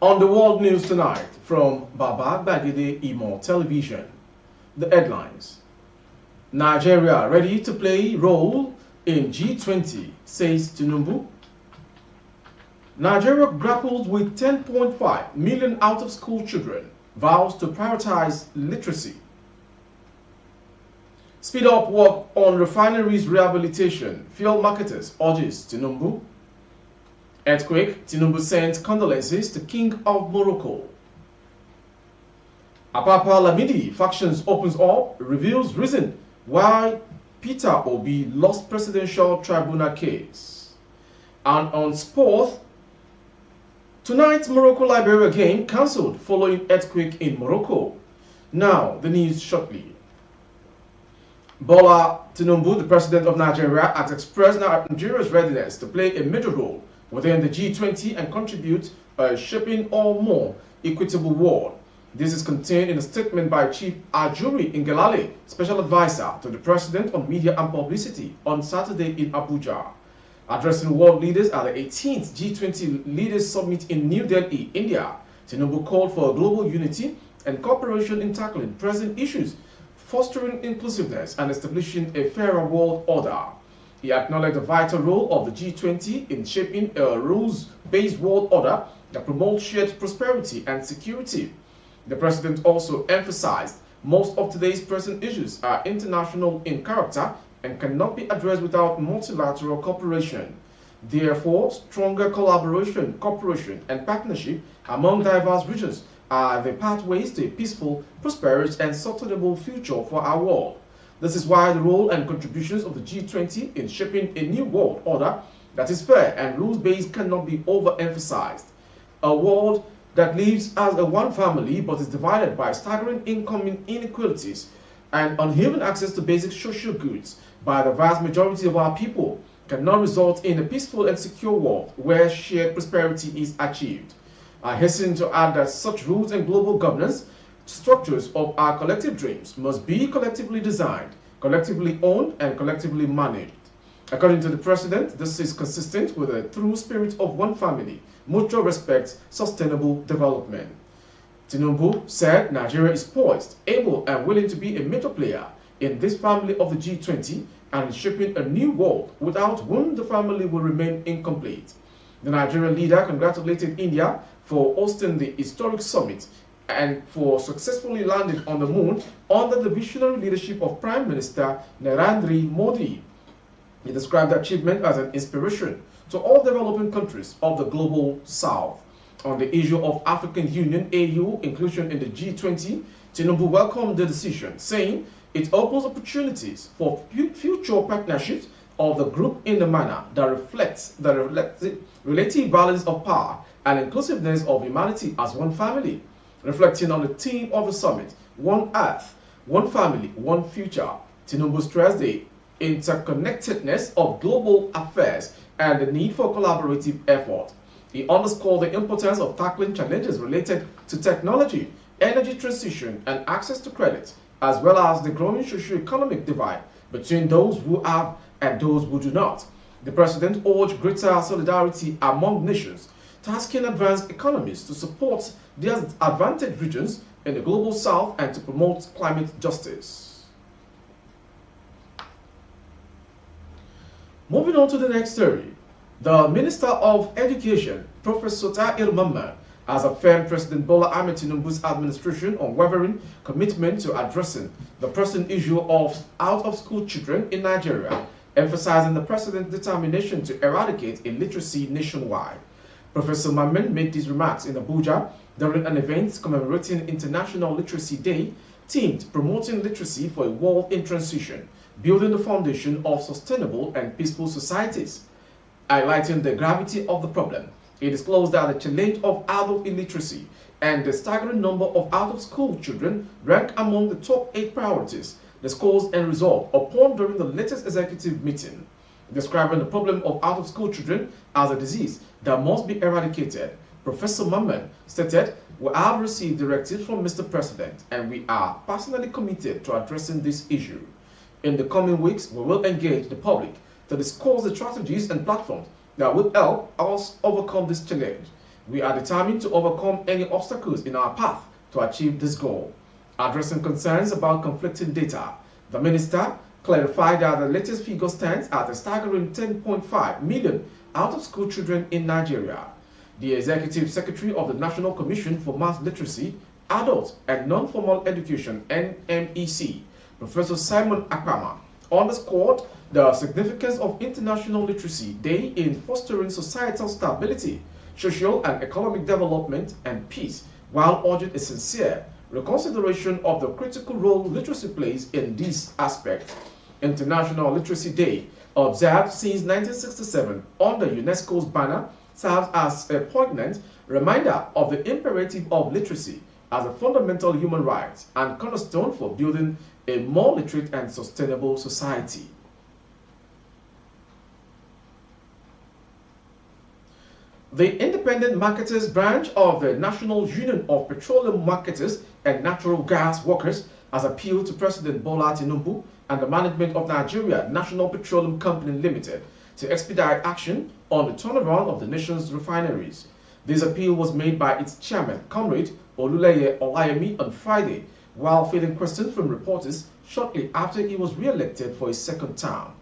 On the world news tonight from Baba Bagide Imo Television, the headlines. Nigeria ready to play role in G20, says Tinubu. Nigeria grapples with 10.5 million out-of-school children, vows to prioritize literacy. Speed up work on refineries rehabilitation, fuel marketers urges Tinubu. Earthquake, Tinubu sent condolences to King of Morocco. Apapa Lamidi factions opens up, reveals reason why Peter Obi lost presidential tribunal case. And on sport, tonight's Morocco-Liberia game cancelled following earthquake in Morocco. Now, the news shortly. Bola Tinubu, the president of Nigeria, has expressed Nigeria's readiness to play a major role within the G20 and contribute by shaping a more equitable world. This is contained in a statement by Chief Ajuri Ngelale, Special Advisor to the President on Media and Publicity, on Saturday in Abuja. Addressing world leaders at the 18th G20 Leaders Summit in New Delhi, India, Tinubu called for global unity and cooperation in tackling present issues, fostering inclusiveness and establishing a fairer world order. He acknowledged the vital role of the G20 in shaping a rules-based world order that promotes shared prosperity and security. The president also emphasized most of today's pressing issues are international in character and cannot be addressed without multilateral cooperation. Therefore, stronger collaboration, cooperation, and partnership among diverse regions are the pathways to a peaceful, prosperous, and sustainable future for our world. This is why the role and contributions of the G20 in shaping a new world order that is fair and rules-based cannot be overemphasized. A world that lives as a one family but is divided by staggering income inequalities and uneven access to basic social goods by the vast majority of our people cannot result in a peaceful and secure world where shared prosperity is achieved. I hasten to add that such rules and global governance structures of our collective dreams must be collectively designed, collectively owned, and collectively managed. According to the President, this is consistent with a true spirit of one family, mutual respect, sustainable development. Tinubu said Nigeria is poised, able, and willing to be a major player in this family of the G20 and in shaping a new world without whom the family will remain incomplete. The Nigerian leader congratulated India for hosting the historic summit and for successfully landing on the moon under the visionary leadership of Prime Minister Narendra Modi. He described the achievement as an inspiration to all developing countries of the global south. On the issue of African Union AU inclusion in the G20, Tinubu welcomed the decision, saying it opens opportunities for future partnerships of the group in a manner that reflects the relative balance of power and inclusiveness of humanity as one family. Reflecting on the theme of the summit, One Earth, One Family, One Future, Tinubu stressed the interconnectedness of global affairs and the need for collaborative effort. He underscored the importance of tackling challenges related to technology, energy transition, and access to credit, as well as the growing socio-economic divide between those who have and those who do not. The President urged greater solidarity among nations, tasking advanced economies to support disadvantaged regions in the global south and to promote climate justice. Moving on to the next story, the Minister of Education, Professor Tahir Mamman, has affirmed President Bola Ahmed Tinubu's administration unwavering commitment to addressing the pressing issue of out-of-school children in Nigeria, emphasizing the President's determination to eradicate illiteracy nationwide. Professor Mamman made these remarks in Abuja during an event commemorating International Literacy Day, themed Promoting Literacy for a World in Transition, Building the Foundation of Sustainable and Peaceful Societies. Highlighting the gravity of the problem, he disclosed that the challenge of adult illiteracy and the staggering number of out-of-school children rank among the top 8 priorities discussed and resolved upon during the latest executive meeting. Describing the problem of out-of-school children as a disease that must be eradicated, Professor Mamman stated, "We have received directives from Mr. President and we are personally committed to addressing this issue. In the coming weeks, we will engage the public to discuss the strategies and platforms that will help us overcome this challenge. We are determined to overcome any obstacles in our path to achieve this goal. Addressing concerns about conflicting data, the minister clarified that the latest figure stands at a staggering 10.5 million out-of-school children in Nigeria. The Executive Secretary of the National Commission for Mass Literacy, Adult and Non-Formal Education (NMEC), Professor Simon Akpama, underscored the significance of International Literacy Day in fostering societal stability, social and economic development, and peace, while urging a sincere reconsideration of the critical role literacy plays in this aspect. International Literacy Day, observed since 1967 under UNESCO's banner, serves as a poignant reminder of the imperative of literacy as a fundamental human right and cornerstone for building a more literate and sustainable society. The Independent Marketers Branch of the National Union of Petroleum Marketers and Natural Gas Workers has appealed to President Bola Tinubu and the management of Nigeria National Petroleum Company Limited to expedite action on the turnaround of the nation's refineries. This appeal was made by its chairman, Comrade Oluleye Olayemi, on Friday, while fielding questions from reporters shortly after he was re-elected for his second term.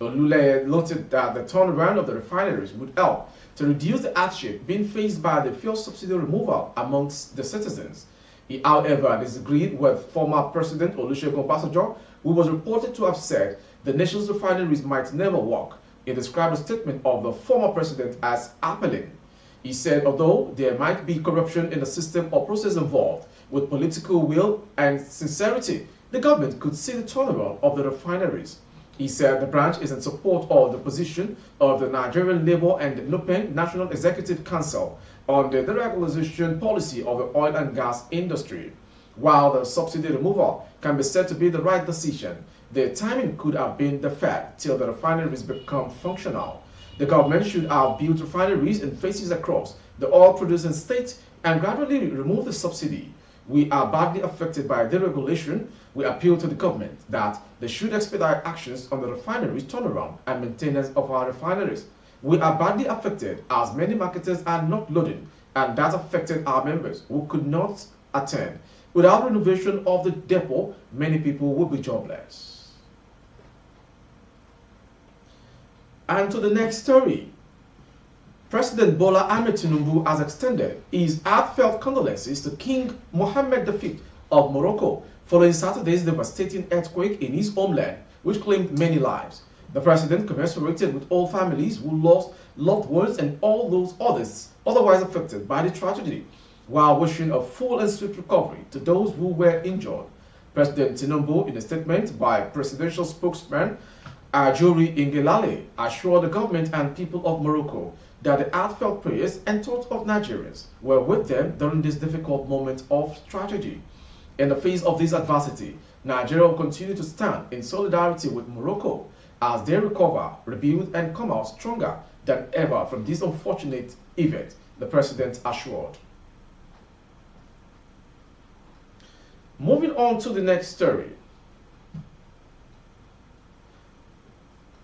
Oluleye noted that the turnaround of the refineries would help to reduce the hardship being faced by the fuel subsidy removal amongst the citizens. He, however, disagreed with former President Olusegun Obasanjo, who was reported to have said the nation's refineries might never work. He described the statement of the former president as appalling. He said although there might be corruption in the system or process involved, with political will and sincerity, the government could see the turnaround of the refineries. He said the branch is in support of the position of the Nigerian Labour and NUPEN National Executive Council on the deregulation policy of the oil and gas industry. While the subsidy removal can be said to be the right decision, the timing could have been deferred till the refineries become functional. The government should have built refineries in phases across the oil-producing states and gradually remove the subsidy. We are badly affected by deregulation. We appeal to the government that they should expedite actions on the refineries turnaround and maintenance of our refineries. We are badly affected as many marketers are not loading, and that affected our members who could not attend. Without renovation of the depot, many people will be jobless. And to the next story. President Bola Ahmed Tinubu has extended his heartfelt condolences to King Mohammed V of Morocco following Saturday's devastating earthquake in his homeland, which claimed many lives. The president commiserated with all families who lost loved ones and all those others otherwise affected by the tragedy, while wishing a full and swift recovery to those who were injured. President Tinubu, in a statement by presidential spokesman Ajuri Ngelale, assured the government and people of Morocco that the heartfelt prayers and thoughts of Nigerians were with them during this difficult moment of tragedy. In the face of this adversity, Nigeria will continue to stand in solidarity with Morocco as they recover, rebuild, and come out stronger than ever from this unfortunate event, the president assured. Moving on to the next story.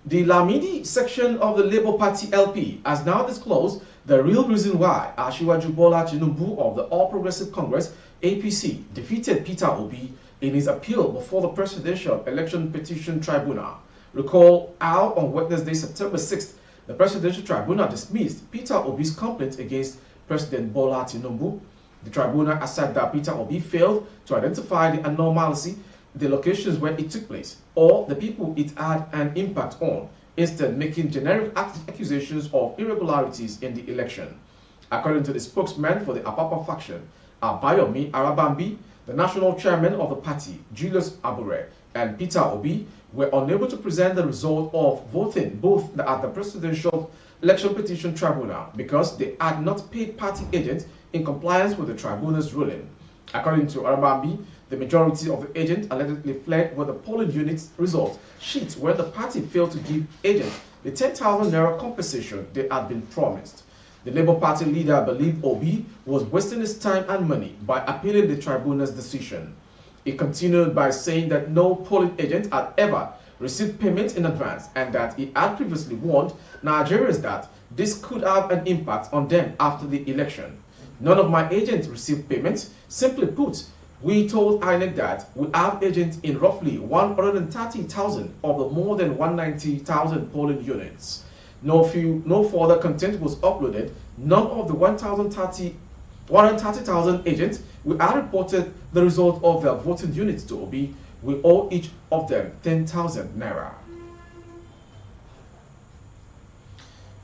The Lamidi section of the Labour Party LP has now disclosed the real reason why Asiwaju Bola Tinubu of the All Progressive Congress APC defeated Peter Obi in his appeal before the Presidential Election Petition Tribunal. Recall how on Wednesday, September 6th, the Presidential Tribunal dismissed Peter Obi's complaint against President Bola Tinubu. The tribunal asserted that Peter Obi failed to identify the anomaly, the locations where it took place, or the people it had an impact on, instead making generic accusations of irregularities in the election. According to the spokesman for the Apapa faction, Abayomi Arabambi, the national chairman of the party, Julius Abure, and Peter Obi were unable to present the result of voting both at the Presidential Election Petition Tribunal because they had not paid party agents in compliance with the tribunal's ruling. According to Arabambi, the majority of the agents allegedly fled with the polling unit's result sheets when the party failed to give agents the 10,000 naira compensation they had been promised. The Labour Party leader believed Obi was wasting his time and money by appealing the tribunal's decision. He continued by saying that no polling agent had ever received payment in advance and that he had previously warned Nigerians that this could have an impact on them after the election. None of my agents received payment. Simply put, we told INEC that we have agents in roughly 130,000 of the more than 190,000 polling units. No further content was uploaded. None of the 130,000 agents we had reported the result of their voting units to Obi. We owe each of them 10,000 naira.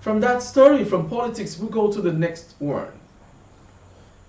From that story, from politics, we go to the next one.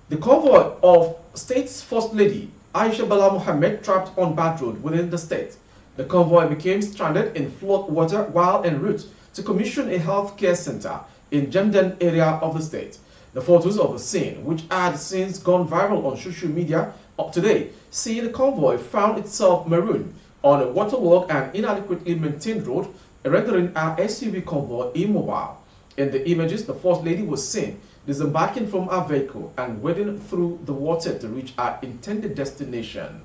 The convoy of State's First Lady, Aisha Bala Mohammed, trapped on bad road within the state. The convoy became stranded in flood water while en route to commission a healthcare center in Jemden area of the state. The photos of the scene, which had since gone viral on social media up today, see the convoy found itself marooned on a waterlogged and inadequately maintained road, rendering our SUV convoy immobile. In the images, the First Lady was seen disembarking from her vehicle and wading through the water to reach her intended destination.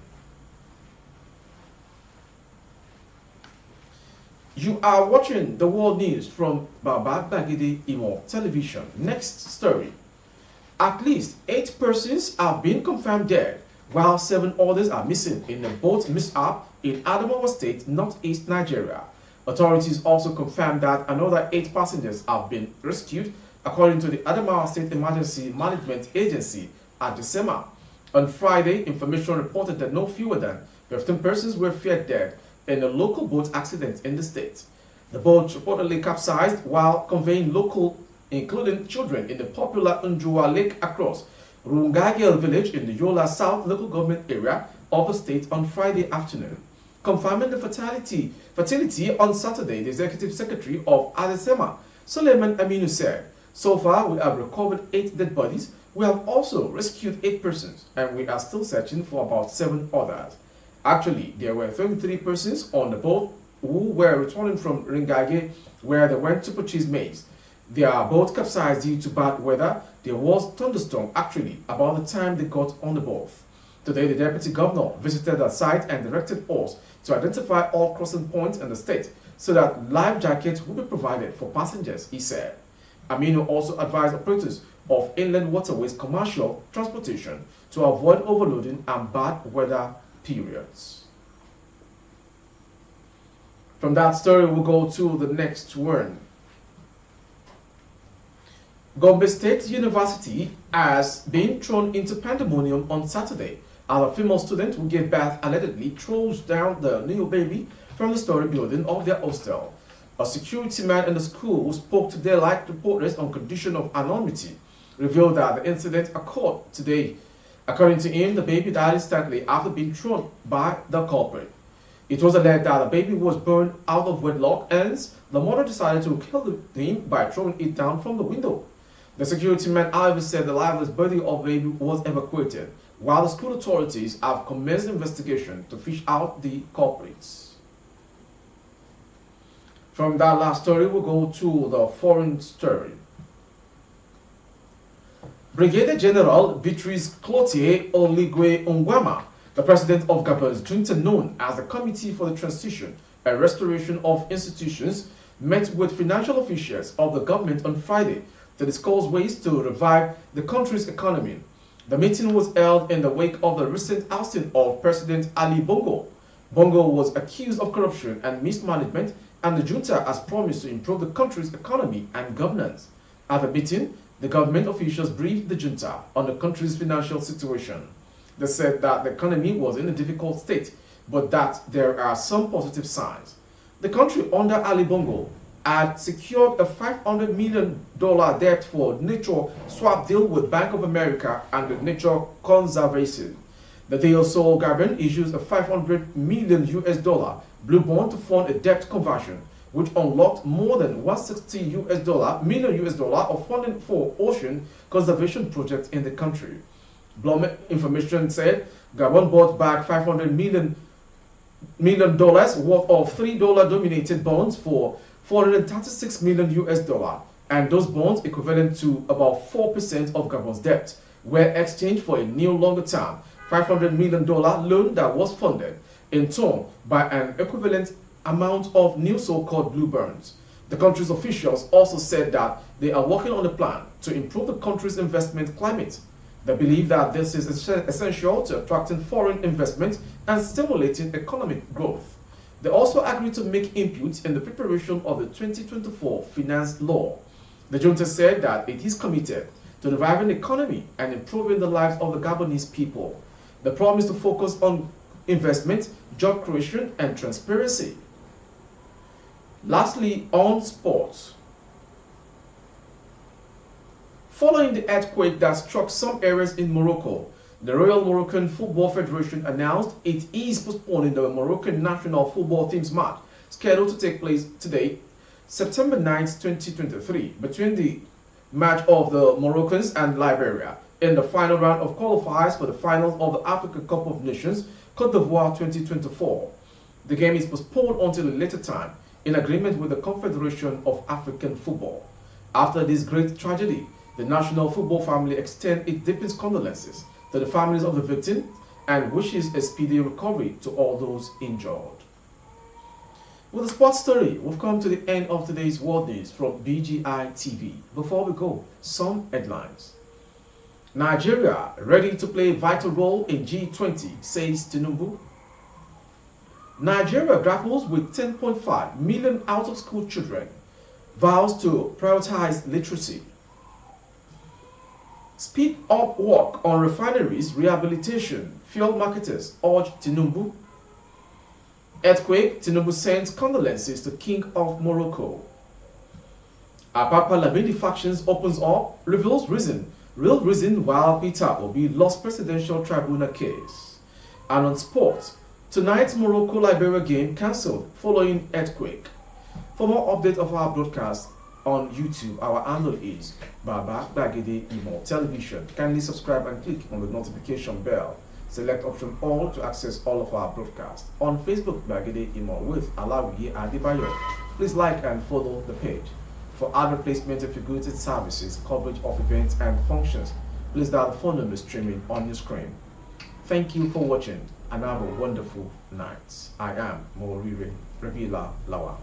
You are watching the world news from Baba Bagidi Imo Television. Next story. At least 8 persons have been confirmed dead, while 7 others are missing in a boat mishap in Adamawa State, northeast Nigeria. Authorities also confirmed that another 8 passengers have been rescued, according to the Adamawa State Emergency Management Agency at December. On Friday, information reported that no fewer than 15 persons were feared dead in a local boat accident in the state. The boat reportedly capsized while conveying local, including children, in the popular Unjua Lake across Rungagel village in the Yola South local government area of the state on Friday afternoon. Confirming the fatality on Saturday, the executive secretary of Adesema, Suleiman Aminu, said, "So far, we have recovered 8 dead bodies. We have also rescued 8 persons, and we are still searching for about 7 others." Actually, there were 33 persons on the boat who were returning from Ringage, where they went to purchase maize. Their boat capsized due to bad weather. There was thunderstorm actually about the time they got on the boat. Today, the deputy governor visited the site and directed us to identify all crossing points in the state so that life jackets would be provided for passengers, he said. Aminu also advised operators of inland waterways commercial transportation to avoid overloading and bad weather periods. From that story, we'll go to the next one. Gombe State University has been thrown into pandemonium on Saturday as a female student who gave birth allegedly throws down the new baby from the story building of their hostel. A security man in the school who spoke to Daylight reporters on condition of anonymity revealed that the incident occurred today. According to him, the baby died instantly after being thrown by the culprit. It was alleged that the baby was born out of wedlock, hence the mother decided to kill him by throwing it down from the window. The security man, however, said the lifeless body of the baby was evacuated, while the school authorities have commenced investigation to fish out the culprits. From that last story, we'll go to the foreign story. Brigadier General Beatrice Cloutier Oligwe Ongwama, the president of Gabon's junta known as the Committee for the Transition and Restoration of Institutions, met with financial officials of the government on Friday to discuss ways to revive the country's economy. The meeting was held in the wake of the recent ousting of President Ali Bongo. Bongo was accused of corruption and mismanagement, and the junta has promised to improve the country's economy and governance. At the meeting, the government officials briefed the junta on the country's financial situation. They said that the economy was in a difficult state, but that there are some positive signs. The country under Ali Bongo had secured a $500 million debt for nature swap deal with Bank of America and the Nature Conservancy. The deal saw Gabon issues a $500 million blue bond to fund a debt conversion, which unlocked more than $160 million of funding for ocean conservation projects in the country. Bloom information said Gabon bought back $500 million worth of $3 dominated bonds for $436 million, and those bonds equivalent to about 4% of Gabon's debt were exchanged for a new longer-term $500 million loan that was funded in turn by an equivalent amount of new so-called blue burns. The country's officials also said that they are working on a plan to improve the country's investment climate. They believe that this is essential to attracting foreign investment and stimulating economic growth. They also agreed to make input in the preparation of the 2024 finance law. The junta said that it is committed to reviving the economy and improving the lives of the Gabonese people. They promised to focus on investment, job creation, and transparency. Lastly, on sports. Following the earthquake that struck some areas in Morocco, the Royal Moroccan Football Federation announced it is postponing the Moroccan national football team's match scheduled to take place today, September 9, 2023, between the match of the Moroccans and Liberia in the final round of qualifiers for the finals of the Africa Cup of Nations, Côte d'Ivoire 2024. The game is postponed until a later time in agreement with the Confederation of African Football. After this great tragedy, the national football family extends its deepest condolences to the families of the victims and wishes a speedy recovery to all those injured. With the sports story, we've come to the end of today's World News from BGI TV. Before we go, some headlines. Nigeria ready to play a vital role in G20, says Tinubu. Nigeria grapples with 10.5 million out-of-school children, vows to prioritize literacy. Speed up work on refineries rehabilitation, fuel marketers urge Tinubu. Earthquake, Tinubu sends condolences to King of Morocco. Apapa Lamidi factions opens up, reveals real reason why Peter Obi lost presidential tribunal case. And on sports, tonight's Morocco-Liberia game cancelled following earthquake. For more updates of our broadcast on YouTube, our handle is Baba Bagede Imo Television. Kindly subscribe and click on the notification bell. Select option all to access all of our broadcasts. On Facebook, Bagede Imo with Alawiye Adebayo. Please like and follow the page. For other placement of your goods and services, coverage of events and functions, please dial the phone number streaming on your screen. Thank you for watching and have a wonderful night. I am Morire Rebila Lawa.